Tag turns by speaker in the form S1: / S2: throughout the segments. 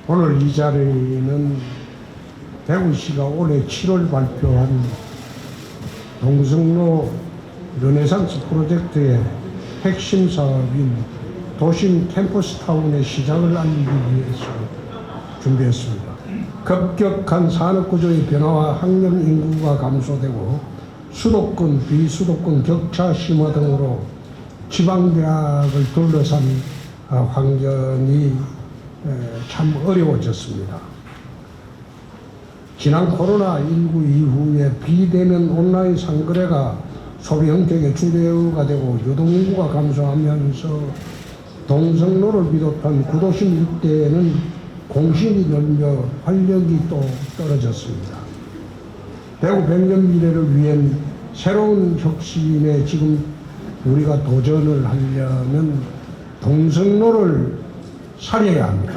S1: 오늘 이 자리는 대구시가 올해 7월 발표한 동성로 르네상스 프로젝트의 핵심 사업인 도심 캠퍼스타운의 시작을 알리기 위해서 준비했습니다. 급격한 산업구조의 변화와 학령 인구가 감소되고 수도권, 비수도권 격차 심화 등으로 지방대학을 둘러싼 환경이 참 어려워졌습니다. 지난 코로나19 이후에 비대면 온라인 상거래가 소비 형태의 주流되고 유동인구가 감소하면서 동성로를 비롯한 구도심 일대에는 공실이 늘며 활력이 또 떨어졌습니다. 대구 100년 미래를 위한 새로운 혁신에 지금 우리가 도전을 하려면 동성로를 살려야 합니다.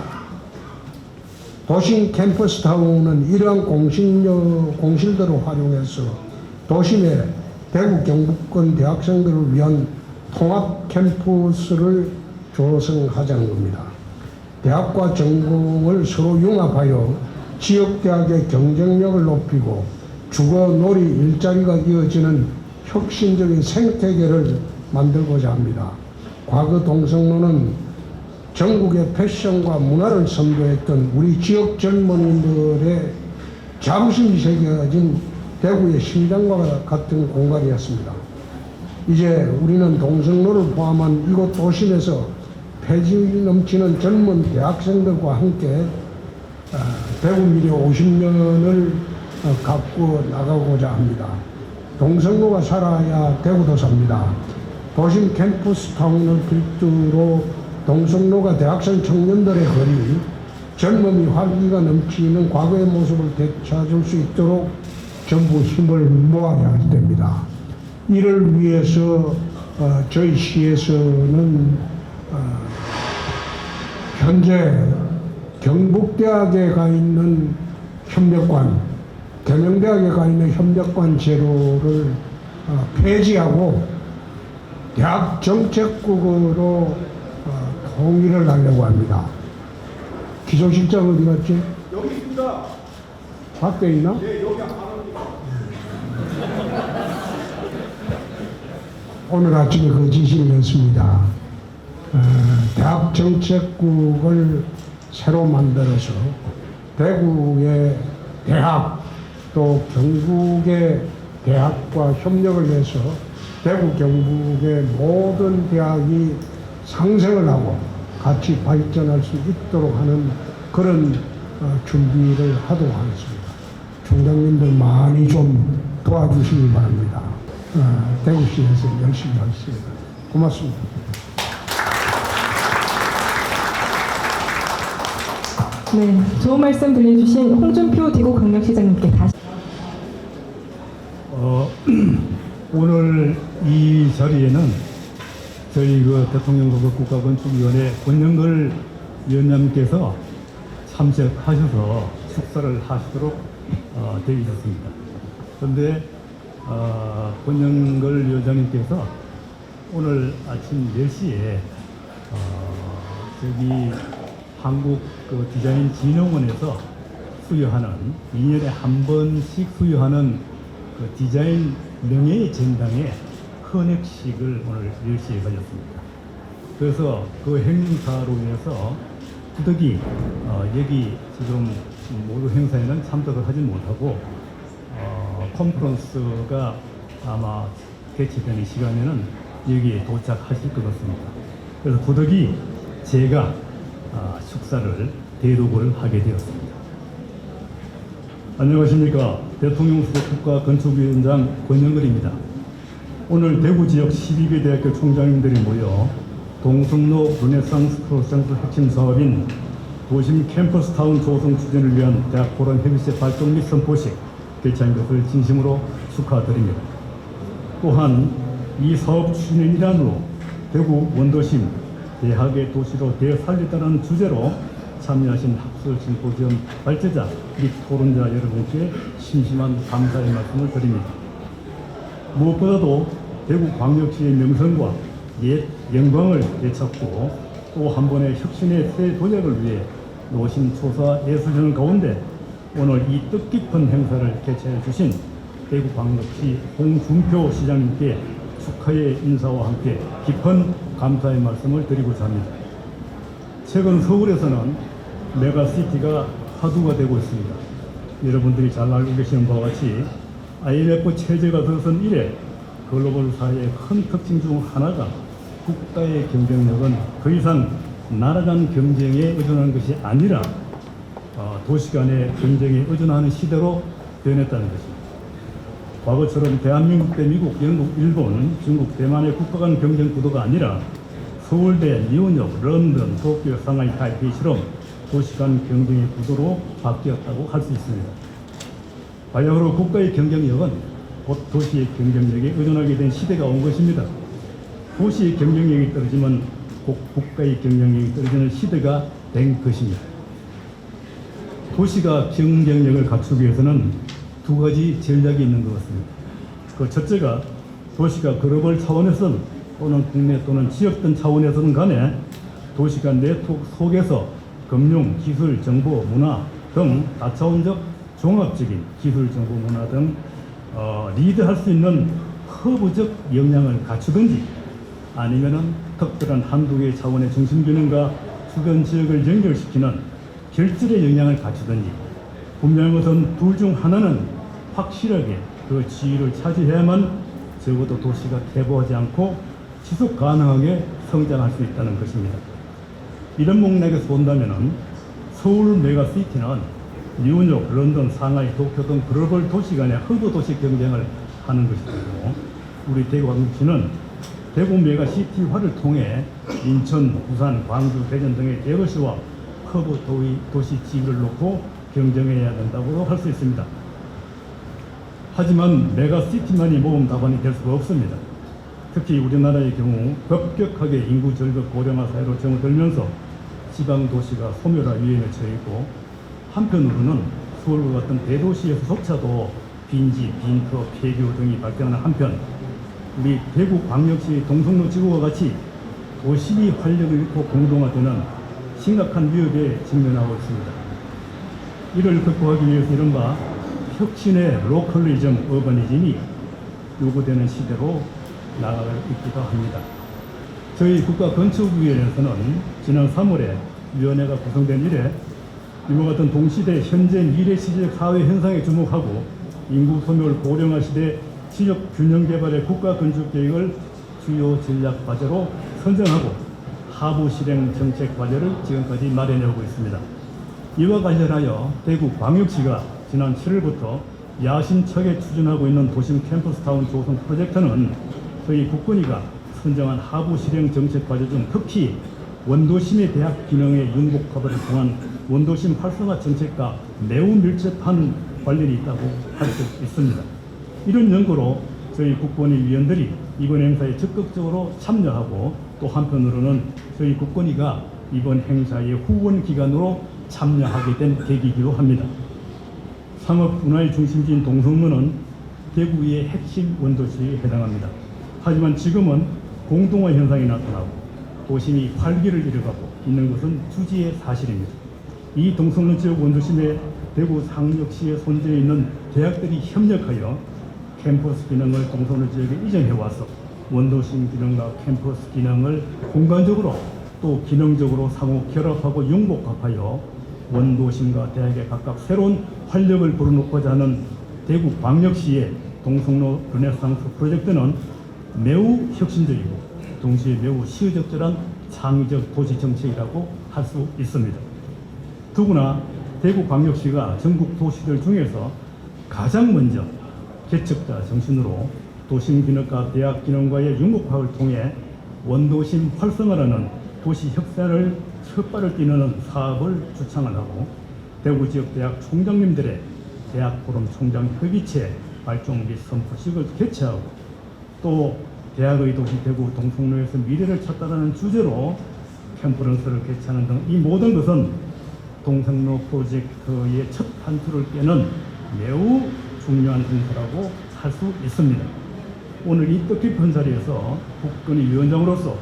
S1: 도심 캠퍼스타운은 이러한 공실들을 활용해서 도심에 대구 경북권 대학생들을 위한 통합 캠퍼스를 조성하자는 겁니다. 대학과 전공을 서로 융합하여 지역대학의 경쟁력을 높이고 주거, 놀이, 일자리가 이어지는 혁신적인 생태계를 만들고자 합니다. 과거 동성로는 전국의 패션과 문화를 선도했던 우리 지역 젊은이들의 자부심이 새겨진 대구의 심장과 같은 공간이었습니다. 이제 우리는 동성로를 포함한 이곳 도심에서 패지 넘치는 젊은 대학생들과 함께 대구 미래 50년을 갖고 나가고자 합니다. 동성로가 살아야 대구도 삽니다. 도심 캠퍼스 타운을 필두로 동성로가 대학생 청년들의 거리, 젊음이 활기가 넘치는 과거의 모습을 되찾을 수 있도록 전부 힘을 모아야 할 때입니다. 이를 위해서 저희 시에서는 현재 경북대학에 가 있는 협력관, 계명대학에 가 있는 협력관 제도를 폐지하고 대학 정책국으로 통일을 하려고 합니다. 기조실장 어디 갔지?
S2: 여기 있습니다.
S1: 밖에 있나?
S2: 네, 여기 안 합니다.
S1: 오늘 아침에 그 지시를 했습니다. 대학 정책국을 새로 만들어서 대구의 대학 또 경북의 대학과 협력을 해서 대구 경북의 모든 대학이 상생을 하고 같이 발전할 수 있도록 하는 그런 준비를 하도록 하겠습니다. 총장님들 많이 좀 도와주시기 바랍니다. 대구시에서 열심히 하겠습니다. 고맙습니다.
S3: 네, 좋은 말씀 들려주신 홍준표 대구광역시장님께 다시.
S2: 오늘 이 자리에는 저희 대통령 후보 국가건축위원회 권영걸 위원장님께서 참석하셔서 축사를 하시도록 되어 있었습니다. 그런데 권영걸 위원장님께서 오늘 아침 4시에 저기 한국 디자인 진흥원에서 수여하는 2년에 한 번씩 수여하는 디자인 명예의 전당의 헌액식을 오늘 10시에 가졌습니다. 그래서 그 행사로 인해서 부득이 여기 지금 모두 행사에는 참석을 하지 못하고 컨퍼런스가 아마 개최되는 시간에는 여기에 도착하실 것 같습니다. 그래서 부득이 제가 축사를 대독을 하게 되었습니다. 안녕하십니까. 대통령 후보 국가건축위원장 권영걸입니다. 오늘 대구 지역 12개 대학교 총장님들이 모여 동성로 르네상스 프로젝트 핵심 사업인 도심 캠퍼스타운 조성 추진을 위한 대학 포럼 협의체 발동 및 선포식 개최한 것을 진심으로 축하드립니다. 또한 이 사업 추진의 일환으로 대구 원도심 대학의 도시로 되살리다는 주제로 참여하신 학술 심포지엄 발제자 및 토론자 여러분께 심심한 감사의 말씀을 드립니다. 무엇보다도 대구광역시의 명성과 옛 영광을 되찾고 또 한 번의 혁신의 새 도약을 위해 노심초사 예술전 가운데 오늘 이 뜻깊은 행사를 개최해 주신 대구광역시 홍준표 시장님께 축하의 인사와 함께 깊은 감사의 말씀을 드리고자 합니다. 최근 서울에서는 메가시티가 화두가 되고 있습니다. 여러분들이 잘 알고 계시는 바와 같이 IMF 체제가 들어선 이래 글로벌 사회의 큰 특징 중 하나가 국가의 경쟁력은 더 이상 나라 간 경쟁에 의존하는 것이 아니라 도시 간의 경쟁에 의존하는 시대로 변했다는 것입니다. 과거처럼 대한민국 대 미국, 영국, 일본, 중국, 대만의 국가 간 경쟁 구도가 아니라 서울대, 뉴욕, 런던, 도쿄, 상하이, 타이페이처럼 도시 간 경쟁의 구도로 바뀌었다고 할 수 있습니다. 바야흐로 국가의 경쟁력은 곧 도시의 경쟁력에 의존하게 된 시대가 온 것입니다. 도시의 경쟁력이 떨어지면 곧 국가의 경쟁력이 떨어지는 시대가 된 것입니다. 도시가 경쟁력을 갖추기 위해서는 두 가지 전략이 있는 것 같습니다. 그 첫째가 도시가 글로벌 차원에서는 또는 국내 또는 지역등 차원에서는 간에 도시가 네트워크 속에서 금융, 기술, 정보, 문화 등 다차원적 종합적인 기술, 정보, 문화 등 리드할 수 있는 허브적 역량을 갖추든지 아니면은 특별한 한두 개의 차원의 중심균형과 주변 지역을 연결시키는 결절의 역량을 갖추든지 분명한 것은 둘 중 하나는 확실하게 그 지위를 차지해야만 적어도 도시가 퇴보하지 않고 지속 가능하게 성장할 수 있다는 것입니다. 이런 맥락에서 본다면은 서울 메가시티는 뉴욕, 런던, 상하이, 도쿄 등 글로벌 도시 간의 허브 도시 경쟁을 하는 것이고 우리 대구광역시는 대구 메가시티화를 통해 인천, 부산, 광주, 대전 등의 대도시와 허브 도시 지위를 놓고 경쟁해야 된다고 할 수 있습니다. 하지만 메가시티만이 모범 답안이 될 수가 없습니다. 특히 우리나라의 경우 급격하게 인구 절벽 고령화 사회로 접어들면서 지방 도시가 소멸화 위험에 처해 있고 한편으로는 서울과 같은 대도시에서조차도 빈지, 빈터, 폐교 등이 발생하는 한편 우리 대구광역시 동성로 지구와 같이 도심이 활력을 잃고 공동화되는 심각한 위협에 직면하고 있습니다. 이를 극복하기 위해서 이른바 혁신의 로컬리즘, 어바니즘이 요구되는 시대로 나아가고 있기도 합니다. 저희 국가건축위원회에서는 지난 3월에 위원회가 구성된 이래 이와 같은 동시대 현재 미래 시대적 사회 현상에 주목하고 인구 소멸 고령화 시대 지역 균형 개발의 국가 건축 계획을 주요 전략 과제로 선정하고 하부 실행 정책 과제를 지금까지 마련해오고 있습니다. 이와 관련하여 대구광역시가 지난 7월부터 야심차게 추진하고 있는 도심 캠퍼스타운 조성 프로젝트는 저희 국건위가 선정한 하부 실행 정책 과제 중 특히 원도심의 대학 기능의 융복 커버를 통한 원도심 활성화 정책과 매우 밀접한 관련이 있다고 할 수 있습니다. 이런 연구로 저희 국건위 위원들이 이번 행사에 적극적으로 참여하고 또 한편으로는 저희 국건위가 이번 행사의 후원 기관으로 참여하게 된 계기이기도 합니다. 상업 문화의 중심지인 동성로는 대구의 핵심 원도시에 해당합니다. 하지만 지금은 공동화 현상이 나타나고 도심이 활기를 잃어가고 있는 것은 주지의 사실입니다. 이 동성로 지역 원도심에 대구 상역시에 손재해 있는 대학들이 협력하여 캠퍼스 기능을 동성로 지역에 이전해와서 원도심 기능과 캠퍼스 기능을 공간적으로 또 기능적으로 상호 결합하고 융복합하여 원도심과 대학에 각각 새로운 활력을 불어넣고자 하는 대구 광역시의 동성로 르네상스 프로젝트는 매우 혁신적이고 동시에 매우 시의적절한 창의적 도시 정책이라고 할 수 있습니다. 더구나 대구 광역시가 전국 도시들 중에서 가장 먼저 개척자 정신으로 도심 기능과 대학 기능과의 융복합을 통해 원도심 활성화라는 도시 혁신을 첫 발을 띄우는 사업을 주창을 하고 대구 지역 대학 총장님들의 대학 포럼 총장 협의체 발종 및 선포식을 개최하고 또 대학의 도시 대구 동성로에서 미래를 찾다라는 주제로 컨퍼런스를 개최하는 등 이 모든 것은 동성로 프로젝트의 첫 판투를 깨는 매우 중요한 행사라고 할 수 있습니다. 오늘 이 뜻깊은 자리에서 국건위 위원장으로서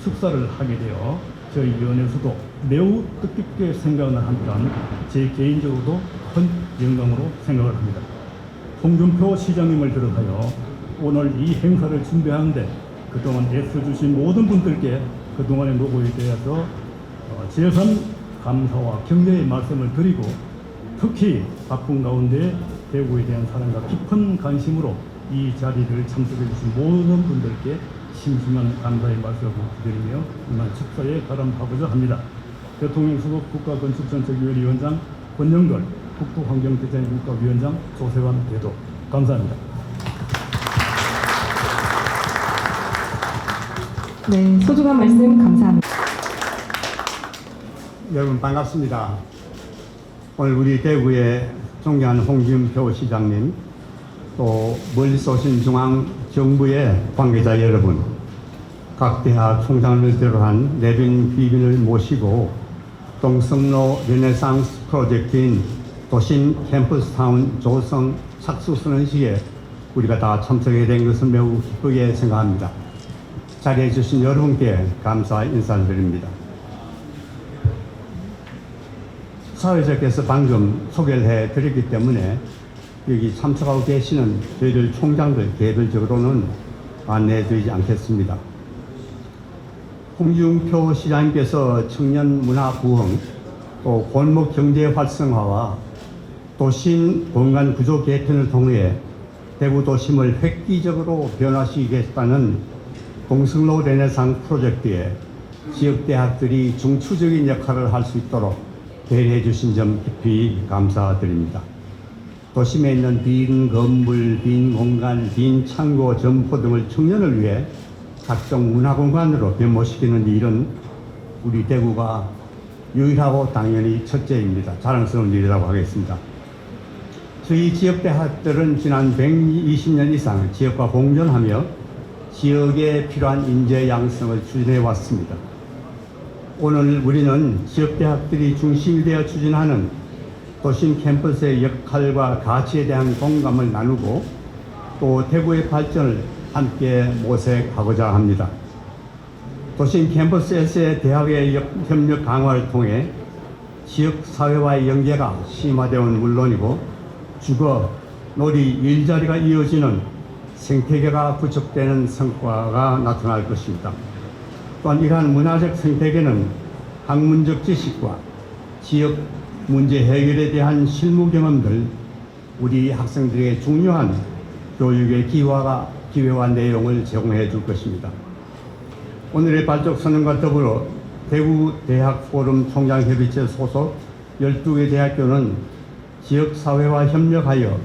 S2: 축사를 하게 되어 저희 위원회에서도 매우 뜻깊게 생각을 한편 제 개인적으로도 큰 영광으로 생각을 합니다. 홍준표 시장님을 비롯하여 오늘 이 행사를 준비하는데 그동안 애써주신 모든 분들께 그동안의 노고에 대해서 재선 감사와 격려의 말씀을 드리고 특히 바쁜 가운데 대구에 대한 사랑과 깊은 관심으로 이 자리를 참석해 주신 모든 분들께 심심한 감사의 말씀을 드리며 이만 축사에 가름하고자 합니다. 대통령 수석 국가건축정책위원회 위원장 권영걸, 국토환경대책국가위원장 조세환 대도 감사합니다.
S3: 네, 소중한 말씀 감사합니다.
S4: 여러분 반갑습니다. 오늘 우리 대구의 존경하는 홍준표 시장님, 또 멀리서 오신 중앙정부의 관계자 여러분, 각 대학 총장을 비롯한 내빈 귀빈을 모시고 동성로 르네상스 프로젝트인 도심 캠퍼스타운 조성 착수 선언식에 우리가 다 참석하게 된 것은 매우 기쁘게 생각합니다. 자리해 주신 여러분께 감사 인사를 드립니다. 사회자께서 방금 소개를 해드렸기 때문에 여기 참석하고 계시는 저희들 총장들 개별적으로는 안내해드리지 않겠습니다. 홍준표 시장님께서 청년 문화 부흥, 또 골목 경제 활성화와 도심 공간 구조 개편을 통해 대구 도심을 획기적으로 변화시키겠다는 동성로 르네상스 프로젝트에 지역 대학들이 중추적인 역할을 할 수 있도록 배려해 주신 점 깊이 감사드립니다. 도심에 있는 빈 건물, 빈 공간, 빈 창고, 점포 등을 청년을 위해 각종 문화공간으로 변모시키는 일은 우리 대구가 유일하고 당연히 첫째입니다. 자랑스러운 일이라고 하겠습니다. 저희 지역대학들은 지난 120년 이상 지역과 공존하며 지역에 필요한 인재 양성을 추진해 왔습니다. 오늘 우리는 지역대학들이 중심이 되어 추진하는 도심 캠퍼스의 역할과 가치에 대한 공감을 나누고 또 대구의 발전을 함께 모색하고자 합니다. 도심 캠퍼스에서의 대학의 협력 강화를 통해 지역사회와의 연계가 심화되어는 물론이고 주거, 놀이, 일자리가 이어지는 생태계가 구축되는 성과가 나타날 것입니다. 또한 이러한 문화적 생태계는 학문적 지식과 지역 문제 해결에 대한 실무 경험들, 우리 학생들에게 중요한 교육의 기회와 내용을 제공해 줄 것입니다. 오늘의 발족 선언과 더불어 대구 대학 포럼 총장협의체 소속 12개 대학교는 지역사회와 협력하여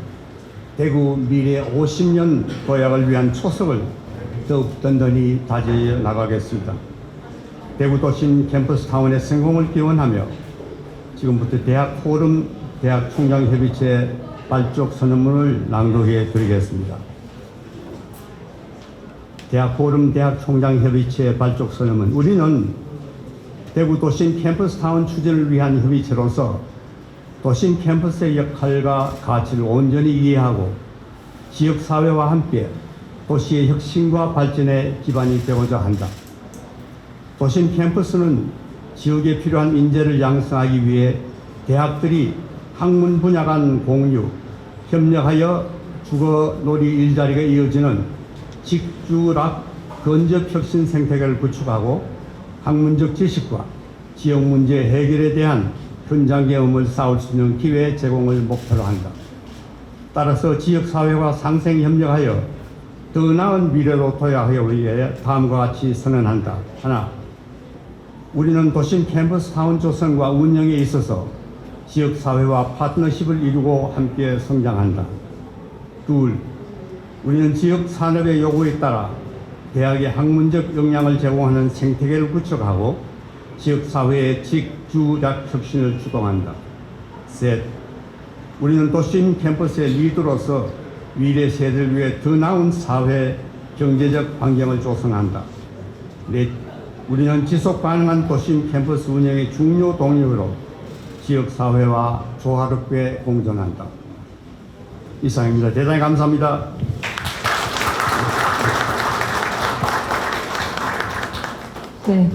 S4: 대구 미래 50년 도약을 위한 초석을 더욱 든든히 다져 나가겠습니다. 대구 도심 캠퍼스타운의 성공을 기원하며 지금부터 대학 포럼 대학 총장협의체 발족 선언문을 낭독해 드리겠습니다. 대학 포럼 대학 총장협의체 발족 선언문. 우리는 대구 도심 캠퍼스타운 추진을 위한 협의체로서 도심 캠퍼스의 역할과 가치를 온전히 이해하고 지역사회와 함께 도시의 혁신과 발전의 기반이 되고자 한다. 도심 캠퍼스는 지역에 필요한 인재를 양성하기 위해 대학들이 학문 분야 간 공유, 협력하여 주거, 놀이, 일자리가 이어지는 직주락 건접 혁신 생태계를 구축하고 학문적 지식과 지역 문제 해결에 대한 현장 경험을 쌓을 수 있는 기회 제공을 목표로 한다. 따라서 지역사회와 상생 협력하여 더 나은 미래로 도약하기 위해 다음과 같이 선언한다. 하나, 우리는 도심 캠퍼스타운 조성과 운영에 있어서 지역사회와 파트너십을 이루고 함께 성장한다. 둘, 우리는 지역 산업의 요구에 따라 대학의 학문적 역량을 제공하는 생태계를 구축하고 지역사회의 직주력 혁신을 주동한다. 셋, 우리는 도심 캠퍼스의 리더로서 미래 세대를 위해 더 나은 사회, 경제적 환경을 조성한다. 넷, 우리는 지속 가능한 도심 캠퍼스 운영의 중요 동력으로 지역사회와 조화롭게 공존한다. 이상입니다. 대단히 감사합니다.
S3: 네.